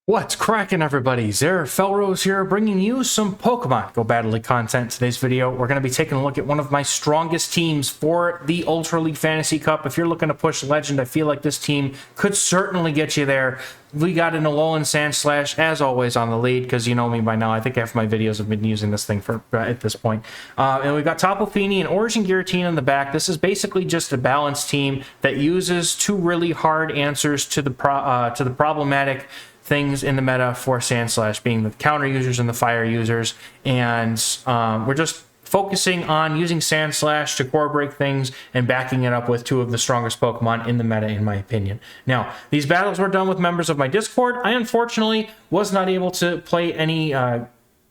What's cracking, everybody? XehrFelrose here, bringing you some Pokemon Go Battle League content. Today's video, we're going to be taking a look at one of my strongest teams for the Ultra League Fantasy Cup. If you're looking to push Legend, I feel like this team could certainly get you there. We got an Alolan Sandslash, as always, on the lead, because you know me by now. I think half my videos have been using this thing for at this point. And we've got Tapu Fini and Origin Giratina in the back. This is basically just a balanced team that uses two really hard answers to the problematic things in the meta for Sandslash, being the counter users and the fire users. And we're just focusing on using Sandslash to core break things and backing it up with two of the strongest Pokemon in the meta, in my opinion. Now, these battles were done with members of my Discord. I unfortunately was not able to play any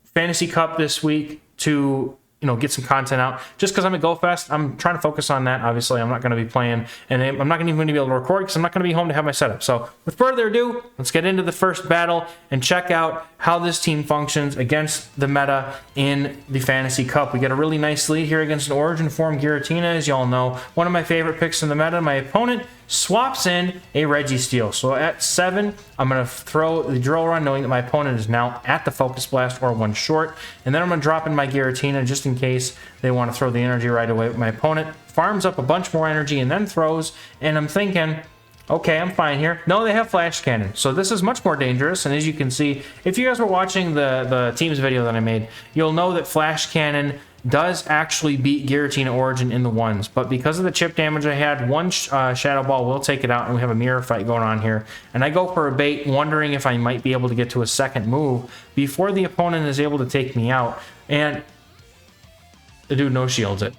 Fantasy Cup this week to get some content out, just because I'm at GoFest. I'm trying to focus on that. Obviously, I'm not going to be playing, and I'm not even going to be able to record because I'm not going to be home to have my setup. So with further ado, let's get into the first battle and check out how this team functions against the meta in the Fantasy Cup. We get a really nice lead here against an Origin Form Giratina, as y'all know. One of my favorite picks in the meta. My opponent swaps in a Registeel. So at 7, I'm going to throw the Drill Run, knowing that my opponent is now at the Focus Blast or one short. And then I'm going to drop in my Giratina just in case they want to throw the energy right away. My opponent farms up a bunch more energy and then throws. And I'm thinking, okay, I'm fine here. No, they have Flash Cannon. So this is much more dangerous. And as you can see, if you guys were watching the team's video that I made, you'll know that Flash Cannon does actually beat Giratina Origin in the ones, but because of the chip damage I had, one Shadow Ball will take it out, and we have a mirror fight going on here. And I go for a bait, wondering if I might be able to get to a second move before the opponent is able to take me out, and the dude no shields it.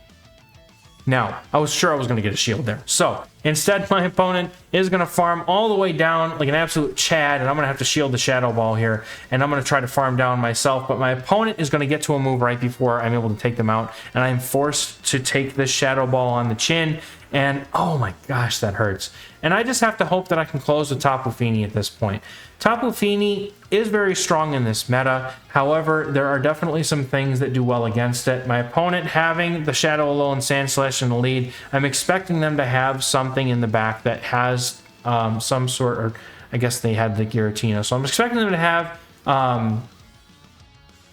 Now, I was sure I was going to get a shield there. So, instead, my opponent is going to farm all the way down like an absolute Chad, and I'm going to have to shield the Shadow Ball here, and I'm going to try to farm down myself, but my opponent is going to get to a move right before I'm able to take them out, and I'm forced to take this Shadow Ball on the chin, and oh my gosh, that hurts. And I just have to hope that I can close with Tapu Fini at this point. Tapu Fini is very strong in this meta. However, there are definitely some things that do well against it. My opponent having the Shadow Alolan Sandslash in the lead, I'm expecting them to have something in the back that has some sort, or I guess they had the Giratina. So I'm expecting them to have,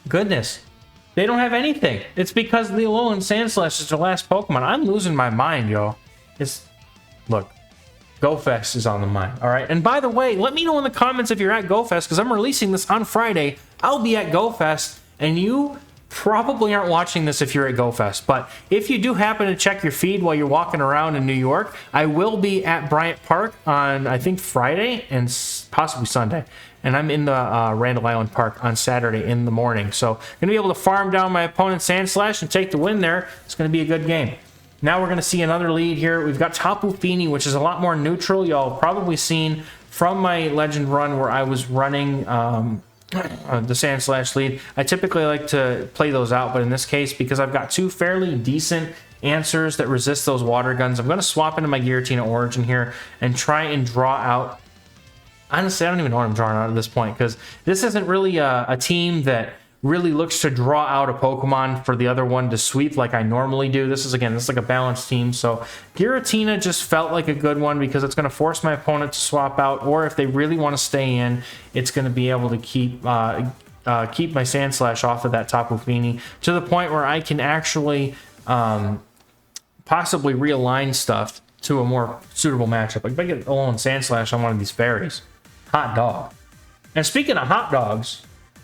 goodness, they don't have anything. It's because the Alolan Sandslash is their last Pokemon. I'm losing my mind, yo. Look. GoFest is on the mind, all right? And by the way, let me know in the comments if you're at GoFest, because I'm releasing this on Friday. I'll be at GoFest, and you probably aren't watching this if you're at GoFest, but if you do happen to check your feed while you're walking around in New York, I will be at Bryant Park on, I think, Friday and possibly Sunday. And I'm in the Randall Island Park on Saturday in the morning. So I'm going to be able to farm down my opponent's Sandslash and take the win there. It's going to be a good game. Now we're going to see another lead here. We've got Tapu Fini, which is a lot more neutral. Y'all probably seen from my Legend run where I was running the Sandslash lead. I typically like to play those out, but in this case, because I've got two fairly decent answers that resist those water guns, I'm going to swap into my Giratina Origin here and try and draw out. Honestly, I don't even know what I'm drawing out at this point, because this isn't really a team that really looks to draw out a Pokemon for the other one to sweep like I normally do. This is like a balanced team. So Giratina just felt like a good one because it's going to force my opponent to swap out, or if they really want to stay in, it's going to be able to keep my Sandslash off of that Tapu Fini to the point where I can actually possibly realign stuff to a more suitable matchup. Like if I get Alolan Sandslash on one of these fairies, hot dog. And speaking of hot dogs,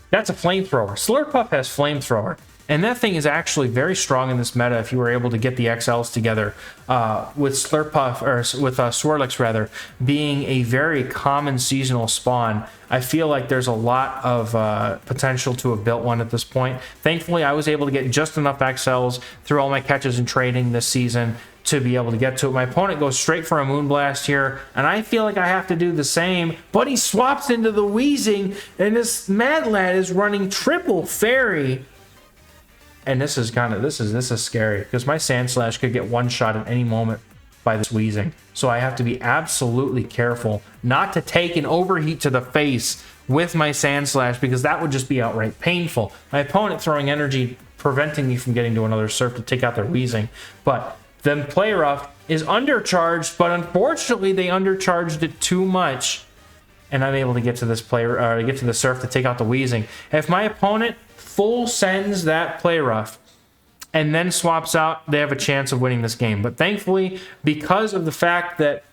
that's a flamethrower. Slurpuff has flamethrower, and that thing is actually very strong in this meta if you were able to get the XLs together, with Slurpuff, or with Swirlix rather, being a very common seasonal spawn. I feel like there's a lot of potential to have built one at this point. Thankfully, I was able to get just enough XLs through all my catches and trading this season to be able to get to it. My opponent goes straight for a Moonblast here, and I feel like I have to do the same, but he swaps into the Weezing, and this Mad Lad is running triple Fairy. And this is scary, because my Sandslash could get one shot at any moment by this Weezing. So I have to be absolutely careful not to take an overheat to the face with my Sandslash, because that would just be outright painful. My opponent throwing energy, preventing me from getting to another Surf to take out their Weezing. But then Play Rough is undercharged, but unfortunately they undercharged it too much. and I'm able to get to this player, or get to the surf to take out the Weezing. If my opponent full sends that play rough and then swaps out, they have a chance of winning this game. But thankfully, because of the fact that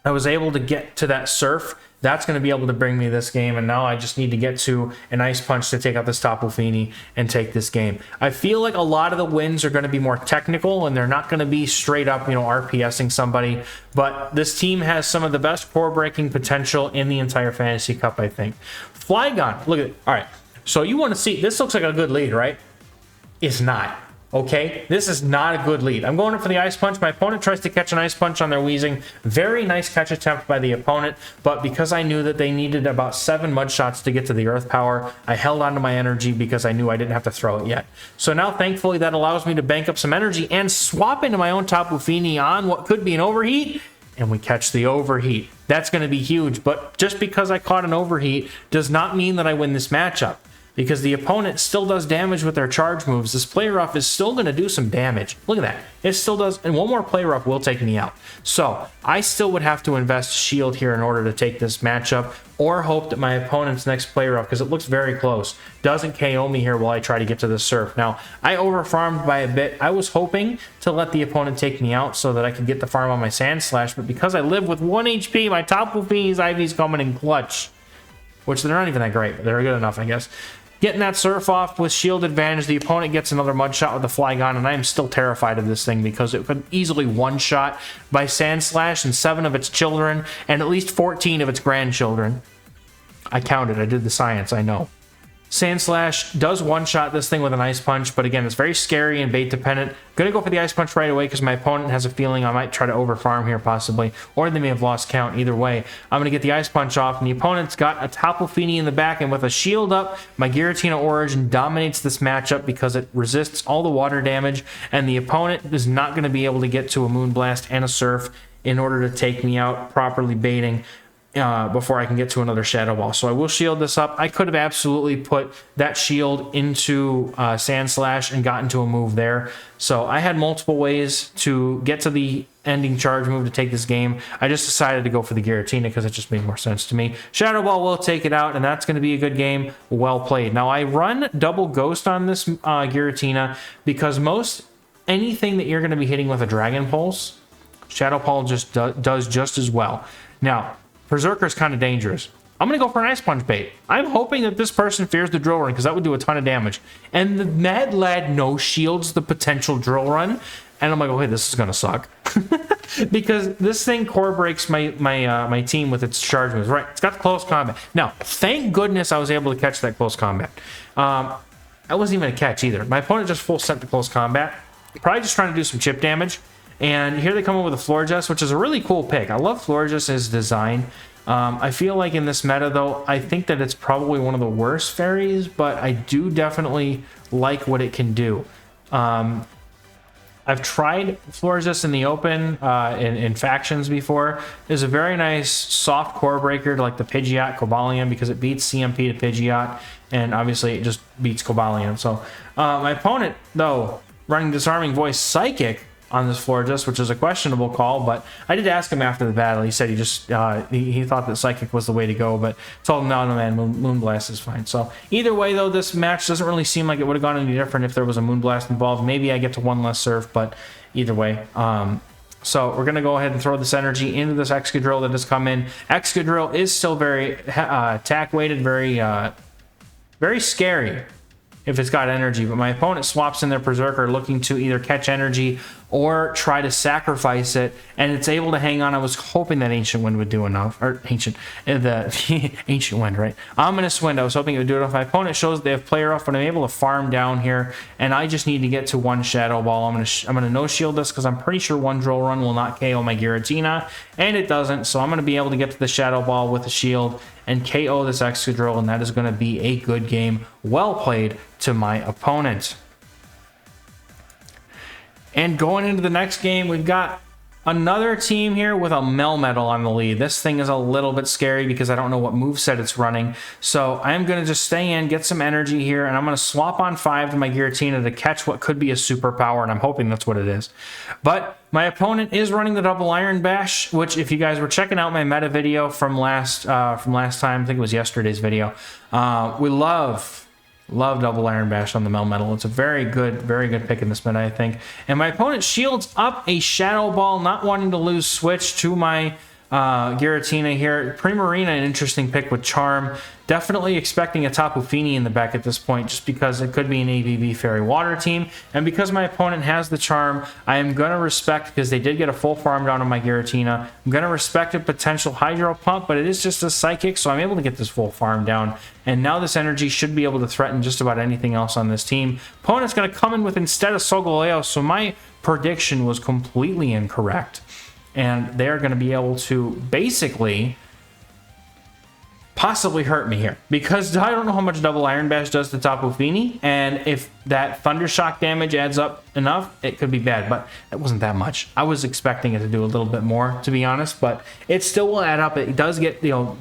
I was able to get to that surf, that's going to be able to bring me this game, and now I just need to get to an Ice Punch to take out this Tapu Fini and take this game. I feel like a lot of the wins are going to be more technical, and they're not going to be straight up, you know, RPSing somebody, but this team has some of the best core breaking potential in the entire Fantasy Cup, I think. Flygon, look at it. All right, so you want to see, this looks like a good lead, right? It's not. Okay, this is not a good lead. I'm going up for the Ice Punch. My opponent tries to catch an Ice Punch on their Weezing. Very nice catch attempt by the opponent, but because I knew that they needed about 7 Mud Shots to get to the Earth Power, I held on to my energy because I knew I didn't have to throw it yet. So now, thankfully, that allows me to bank up some energy and swap into my own Tapu Fini on what could be an Overheat, and we catch the Overheat. That's going to be huge, but just because I caught an Overheat does not mean that I win this matchup, because the opponent still does damage with their charge moves. This play rough is still going to do some damage. Look at that. It still does, and one more play rough will take me out. So I still would have to invest shield here in order to take this matchup, or hope that my opponent's next play rough, because it looks very close, doesn't KO me here while I try to get to the surf. Now, I overfarmed by a bit. I was hoping to let the opponent take me out so that I could get the farm on my Sand Slash, but because I live with 1 HP, my Tapu Fini's Ivy's coming in clutch, which they're not even that great, but they're good enough, I guess. Getting that surf off with shield advantage, the opponent gets another Mud Shot with the Flygon, and I am still terrified of this thing because it could easily one-shot by Sand Slash and 7 of its children and at least 14 of its grandchildren. I counted, I did the science, I know. Sand Slash does one-shot this thing with an Ice Punch, but again, it's very scary and bait dependent. Gonna go for the Ice Punch right away because my opponent has a feeling I might try to overfarm here possibly, or they may have lost count. Either way, I'm gonna get the Ice Punch off, and the opponent's got a Tapu Fini in the back, and with a shield up, my Giratina Origin dominates this matchup because it resists all the water damage, and the opponent is not gonna be able to get to a Moonblast and a Surf in order to take me out, properly baiting before I can get to another Shadow Ball. So I will shield this up. I could have absolutely put that shield into Sand Slash and gotten to a move there. So I had multiple ways to get to the ending charge move to take this game. I just decided to go for the Giratina because it just made more sense to me. Shadow Ball will take it out, and that's going to be a good game. Well played. Now I run double Ghost on this Giratina because anything that you're going to be hitting with a Dragon Pulse, Shadow Ball just does just as well. Now, Berserker is kind of dangerous. I'm going to go for an Ice Punch bait. I'm hoping that this person fears the Drill Run because that would do a ton of damage. And the Mad Lad no-shields the potential Drill Run. And I'm like, okay, this is going to suck. Because this thing core breaks my team with its charge moves. Right, it's got the Close Combat. Now, thank goodness I was able to catch that Close Combat. I wasn't even a catch either. My opponent just full sent the Close Combat. Probably just trying to do some chip damage. And here they come up with a Florges, which is a really cool pick. I love Florges' design. I feel like in this meta, though, I think that it's probably one of the worst fairies, but I do definitely like what it can do. I've tried Florges in the open, in factions before. It's a very nice soft core breaker to like the Pidgeot Cobalion because it beats CMP to Pidgeot, and obviously it just beats Cobalion. So my opponent, though, running Disarming Voice Psychic on this Florges, which is a questionable call, but I did ask him after the battle. He said he just he thought that Psychic was the way to go, but told him no man, Moonblast is fine. So either way, though, this match doesn't really seem like it would have gone any different if there was a Moonblast involved. Maybe I get to one less surf, but either way. So we're gonna go ahead and throw this energy into this Excadrill that has come in. Excadrill is still very attack weighted, very scary if it's got energy, but my opponent swaps in their Berserker looking to either catch energy or try to sacrifice it, and it's able to hang on. I was hoping that Ancient Wind would do enough, or the Ancient Wind, right? Ominous Wind, I was hoping it would do enough. My opponent shows they have player off, but I'm able to farm down here, and I just need to get to one Shadow Ball. I'm gonna no shield this because I'm pretty sure one Drill Run will not KO my Giratina, and it doesn't, so I'm gonna be able to get to the Shadow Ball with a shield and KO this Excadrill, and that is going to be a good game. Well played to my opponent. And going into the next game, we've got Another team here with a Melmetal on the lead. This thing is a little bit scary because I don't know what moveset it's running. So I'm going to just stay in, get some energy here, and I'm going to swap on 5 to my Giratina to catch what could be a superpower, and I'm hoping that's what it is. But my opponent is running the double Iron Bash, which if you guys were checking out my meta video from last time, I think it was yesterday's video, we love double Iron Bash on the Melmetal. It's a very good pick in this meta, I think. And my opponent shields up a Shadow Ball, not wanting to lose switch to my Giratina here. Primarina, an interesting pick with Charm. Definitely expecting a Tapu Fini in the back at this point, just because it could be an ABB Fairy Water team. And because my opponent has the Charm, I am going to respect, because they did get a full farm down on my Giratina, I'm going to respect a potential Hydro Pump, but it is just a Psychic, so I'm able to get this full farm down. And now this energy should be able to threaten just about anything else on this team. Opponent's going to come in with instead of Solgaleo, so my prediction was completely incorrect. And they're going to be able to basically possibly hurt me here, because I don't know how much double Iron Bash does to Tapu Fini, and if that Thunder Shock damage adds up enough, it could be bad, but it wasn't that much. I was expecting it to do a little bit more, to be honest, but it still will add up. It does get, you know,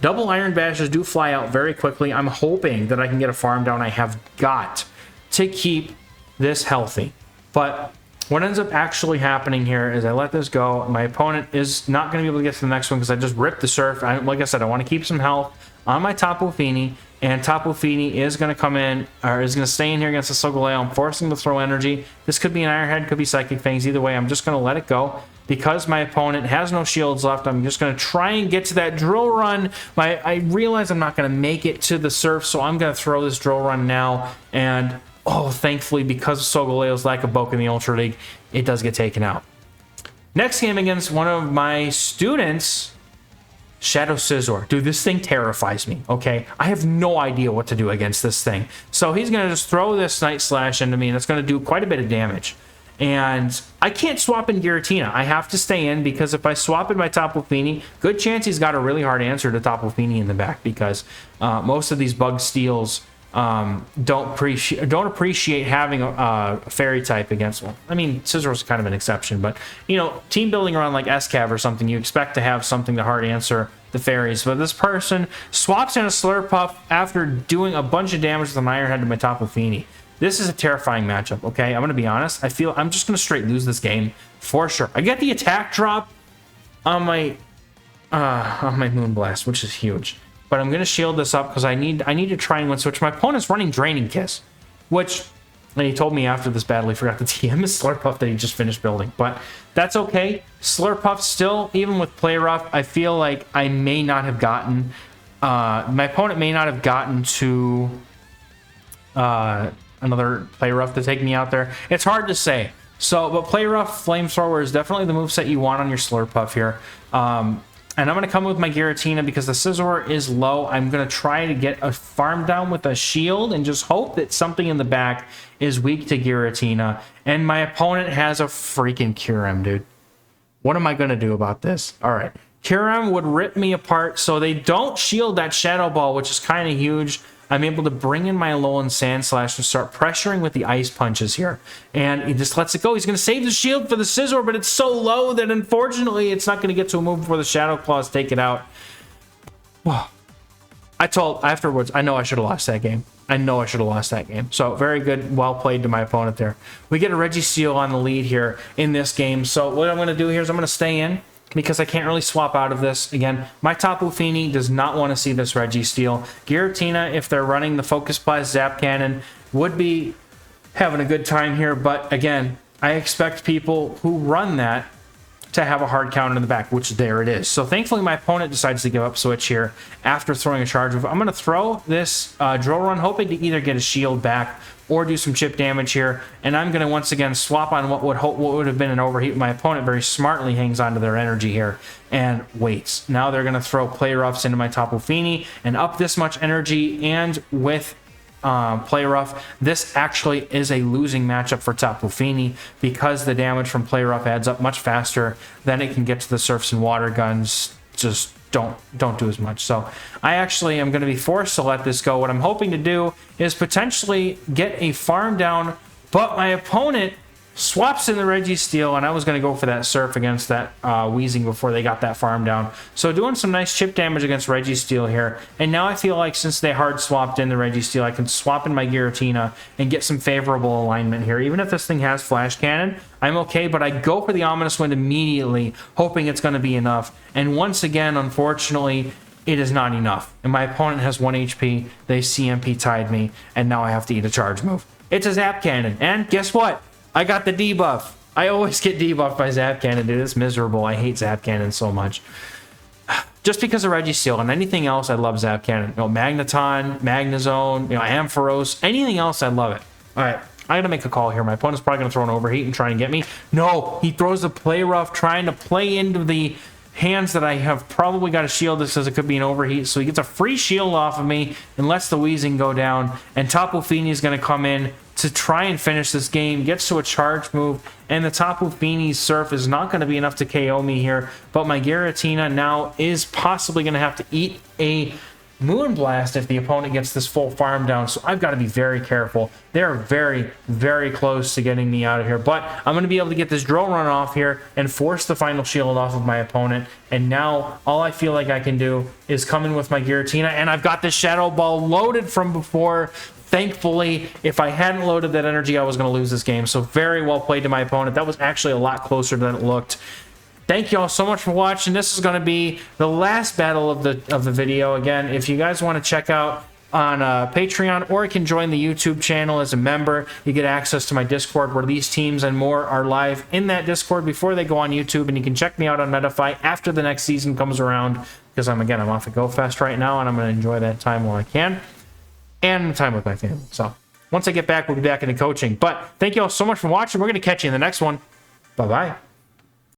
double Iron Bashes do fly out very quickly. I'm hoping that I can get a farm down. I have got to keep this healthy, but what ends up actually happening here is I let this go. My opponent is not going to be able to get to the next one because I just ripped the Surf. Like I said, I want to keep some health on my Tapu Fini, and Tapu Fini is going to come in, or is going to stay in here against the Solgaleo. I'm forcing him to throw energy. This could be an Iron Head, could be Psychic Fangs. Either way, I'm just going to let it go. Because my opponent has no shields left, I'm just going to try and get to that Drill Run. I realize I'm not going to make it to the Surf, so I'm going to throw this Drill Run now, and oh, thankfully, because of Solgaleo's lack of bulk in the Ultra League, it does get taken out. Next game against one of my students, Shadow Scizor. Dude, this thing terrifies me, okay? I have no idea what to do against this thing. So he's going to just throw this Night Slash into me, and it's going to do quite a bit of damage. And I can't swap in Giratina. I have to stay in, because if I swap in my Tapu Fini, good chance he's got a really hard answer to Tapu Fini in the back, because most of these bug steals don't appreciate having a fairy type against one. I mean, Scizor's kind of an exception, but you know, team building around like SCAV or something, you expect to have something to hard answer the fairies. But this person swaps in a Slurpuff after doing a bunch of damage with an Iron Head to my Tapu Fini. This is a terrifying matchup, okay? I'm going to be honest. I feel I'm just going to straight lose this game for sure. I get the attack drop on my Moonblast, which is huge. But I'm going to shield this up because I need to try and win switch. My opponent's running Draining Kiss, which, and he told me after this battle he forgot to TM his Slurpuff that he just finished building. But that's okay. Slurpuff still, even with Play Rough, I feel like I may not have gotten, my opponent may not have gotten to another Play Rough to take me out there. It's hard to say. So, but Play Rough Flamethrower is definitely the moveset you want on your Slurpuff here. And I'm going to come with my Giratina because the Scizor is low. I'm going to try to get a farm down with a shield and just hope that something in the back is weak to Giratina. And my opponent has a freaking Kyurem, dude. What am I going to do about this? All right. Kyurem would rip me apart, so they don't shield that Shadow Ball, which is kind of huge. I'm able to bring in my Alolan Sandslash and start pressuring with the Ice Punches here. And he just lets it go. He's going to save the shield for the Scizor, but it's so low that unfortunately it's not going to get to a move before the Shadow Claws take it out. I told afterwards, I know I should have lost that game. I know I should have lost that game. So very good, well played to my opponent there. We get a Registeel on the lead here in this game. So what I'm going to do here is I'm going to stay in, because I can't really swap out of this. Again, my Tapu Fini does not want to see this Registeel. Giratina, if they're running the Focus Blast Zap Cannon, would be having a good time here. But again, I expect people who run that to have a hard counter in the back, which there it is. So thankfully, my opponent decides to give up switch here after throwing a charge move. I'm going to throw this Drill Run, hoping to either get a shield back or do some chip damage here. And I'm going to once again swap on what would have been an overheat. My opponent very smartly hangs onto their energy here and waits. Now they're going to throw Play Roughs into my Tapu Fini and up this much energy, and with Play Rough, this actually is a losing matchup for Tapu Fini because the damage from Play Rough adds up much faster than it can get to the Surfs and Water Guns. Just don't do as much. So I actually am going to be forced to let this go. What I'm hoping to do is potentially get a farm down, but my opponent Swaps in the Registeel, and I was going to go for that Surf against that Weezing before they got that farm down. So doing some nice chip damage against Registeel here. And now I feel like since they hard swapped in the Registeel, I can swap in my Giratina and get some favorable alignment here. Even if this thing has Flash Cannon, I'm okay, but I go for the Ominous Wind immediately, hoping it's going to be enough. And once again, unfortunately, it is not enough. And my opponent has 1 HP, they CMP tied me, and now I have to eat a charge move. It's a Zap Cannon, and guess what? I got the debuff. I always get debuffed by Zap Cannon, dude. It's miserable. I hate Zap Cannon so much. Just because of Registeel and anything else, I love Zap Cannon. You know, Magneton, Magnezone, you know, Ampharos, anything else, I love it. All right, I gotta make a call here. My opponent's probably gonna throw an Overheat and try and get me. No, he throws the Play Rough, trying to play into the hands that I have probably got a shield that says it could be an Overheat, so he gets a free shield off of me and lets the Weezing go down, and Tapu Fini is going to come in to try and finish this game, gets to a charge move, and the Tapu Fini's Surf is not going to be enough to KO me here, but my Giratina now is possibly going to have to eat a Moonblast if the opponent gets this full farm down, so I've got to be very careful. They're very, very close to getting me out of here, but I'm going to be able to get this Drill Run off here and force the final shield off of my opponent, and now all I feel like I can do is come in with my Giratina, and I've got the Shadow Ball loaded from before. Thankfully, if I hadn't loaded that energy, I was going to lose this game, so very well played to my opponent. That was actually a lot closer than it looked. Thank you all so much for watching. This is going to be the last battle of the video. Again, if you guys want to check out on Patreon, or you can join the YouTube channel as a member, you get access to my Discord where these teams and more are live in that Discord before they go on YouTube, and you can check me out on Metafy after the next season comes around, because I'm off at GoFest right now, and I'm going to enjoy that time while I can, and time with my family. So once I get back, we'll be back into coaching. But thank you all so much for watching. We're going to catch you in the next one. Bye-bye.